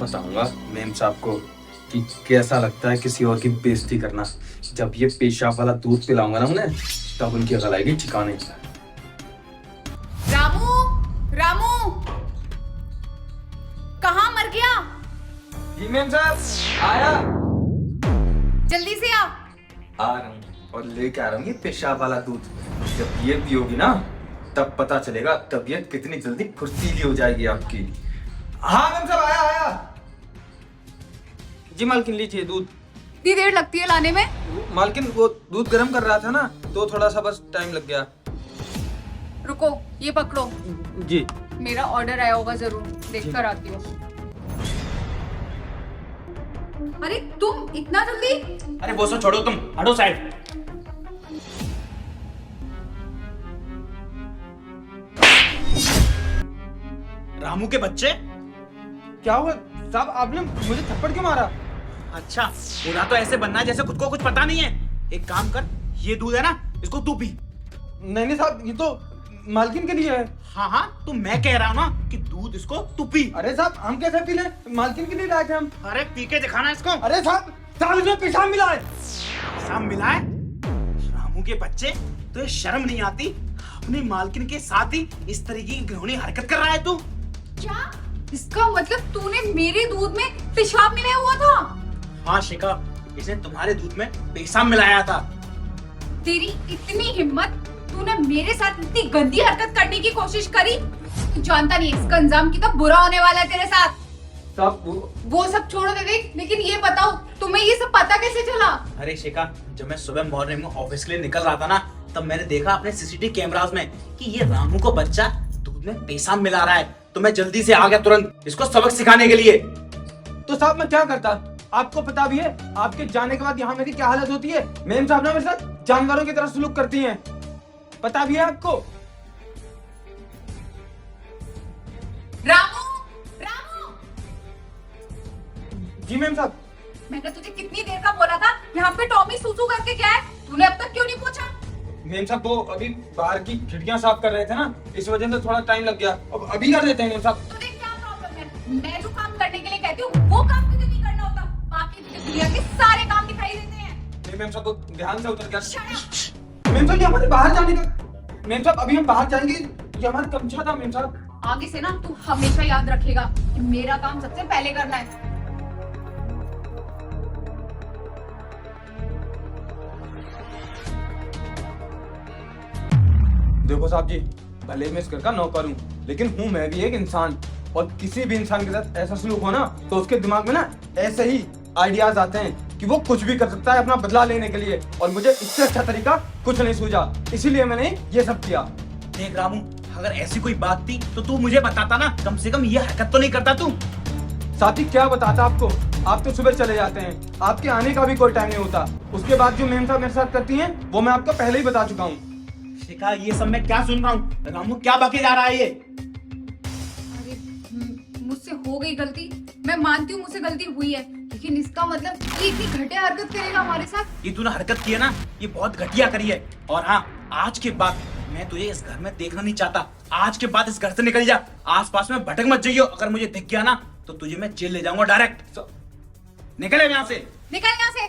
बताऊंगा मेम साहब को कि कैसा लगता है किसी और की बेइज्जती करना। जब ये पेशाब वाला दूध पिलाऊंगा ना उन्हें, तब उनकी अकल आएगी ठिकाने। रामू, रामू, कहाँ मर गया? जी मेम साहब आया। जल्दी से आ। रहा हूँ और लेके आ रहा हूँ ये पेशाब वाला दूध। जब ये पियोगी ना, तब पता चलेगा तबीयत कितनी जल्दी फुर्तीली हो जाएगी आपकी। हाँ मेम साहब आया आया। जी मालकिन लीजिए दूध। इतनी देर लगती है लाने में? मालकिन वो दूध गर्म कर रहा था ना, तो थोड़ा सा बस टाइम लग गया। रुको, ये पकड़ो। जी। मेरा ऑर्डर आया होगा, जरूर देख कर आती हूँ। अरे तुम इतना जल्दी? अरे वो सब छोड़ो, तुम हटो साइड। रामू के बच्चे। क्या हुआ साहब, आपने मुझे थप्पड़ क्यों मारा? अच्छा, पूरा तो ऐसे बनना है जैसे खुद को कुछ पता नहीं है। एक काम कर, ये दूध है ना, इसको तू पी। नहीं नहीं साहब, ये तो मालकिन के लिए है। हाँ हाँ, तो मैं कह रहा हूँ ना कि दूध इसको तू पी। अरे साहब हम कैसे पी लें, मालकिन के लिए लाए थे हम। अरे पी के दिखाना इसको। अरे साहब साहब इसमें पेशाब मिला है। सब मिला है? रामू के बच्चे, तो ये शर्म नहीं आती? अपनी मालकिन के साथ ही इस तरीके की घृणीय हरकत कर रहा है तू। क्या? इसका मतलब तूने मेरे दूध में पेशाब मिलाया हुआ था? हाँ शिखा, इसने तुम्हारे दूध में पेशाब मिलाया था। तेरी इतनी हिम्मत, तूने मेरे साथ इतनी गंदी हरकत करने की कोशिश करी? तू जानता नहीं इसका अंजाम कितना बुरा होने वाला है तेरे साथ। साहब वो सब छोड़ो दे देख, लेकिन ये बताओ तुम्हें ये सब पता कैसे चला? अरे शिखा, जब मैं सुबह मॉर्निंग में ऑफिस के लिए निकल रहा था ना, तब मैंने देखा अपने सीसीटीवी कैमरास में कि ये रामू को बच्चा दूध में पेशाब मिला रहा है। तो मैं जल्दी से आ गया तुरंत इसको सबक सिखाने के लिए। तो साहब मैं क्या करता, आपको पता भी है आपके जाने के बाद यहाँ मेरी क्या हालत होती है। मेम साहब ना मेरे साथ जानवरों की तरह सलूक करती हैं, पता भी है आपको। रामू, रामू, जी मेम साहब। मैंने तुझे कितनी देर का बोला था यहाँ पे टॉमी सूसू करके क्या है? तूने अब तक क्यों नहीं पूछा? मेम साहब वो अभी बाहर की खिड़कियां साफ कर रहे थे ना, इस वजह से थोड़ा टाइम लग गया। अब अभी कर देते हैं मेम साहब। तुझे क्या प्रॉब्लम है? मैं जो काम करने के लिए कहती हूँ वो काम तुझे नहीं करना होता। बाकी तुझे दुनिया के सारे काम दिखाई देते हैं। नहीं मेम साहब, तो ध्यान से उतर Shut गया। up! मेम साहब ये हमारे बाहर जाने का। मेम साहब अभी हम बाहर जाएंगे, ये हमारा कमछा था मेम साहब। आगे से ना तू हमेशा याद रखेगा कि मेरा काम सबसे पहले करना है। देखो साहब जी, भले मैं इस घर का नौकर हूँ, लेकिन हूँ मैं भी एक इंसान। और किसी भी इंसान के साथ ऐसा सलूक हो ना, तो उसके दिमाग में ना ऐसे ही आइडियाज आते हैं कि वो कुछ भी कर सकता है अपना बदला लेने के लिए। और मुझे इससे अच्छा तरीका कुछ नहीं सूझा, इसीलिए मैंने ये सब किया। देख रामू, अगर ऐसी कोई बात थी तो तू मुझे बताता ना, कम से कम ये हरकत तो नहीं करता तू। साथी क्या बताता आपको, आप तो सुबह चले जाते हैं, आपके आने का भी कोई टाइम नहीं होता। उसके बाद जो मेम साहब मेरे साथ करती हैं वो मैं आपको पहले ही बता चुका हूँ। शिखा, ये सब मैं क्या सुन रहा हूँ? रामू क्या बके जा रहा है ये? अरे मुझसे हो गई गलती, मैं मानती हूँ मुझसे गलती हुई है, लेकिन इसका मतलब ये इतनी घटिया हरकत करेगा हमारे साथ? ये तूने हरकत की है ना, ये बहुत घटिया करी है। और हाँ, आज के बाद मैं तुझे इस घर में देखना नहीं चाहता। आज के बाद इस घर से निकल जा, आसपास में भटक मत जाइयो। अगर मुझे दिख गया ना तो तुझे मैं जेल ले जाऊंगा डायरेक्ट। निकले यहाँ से। निकल यहाँ से।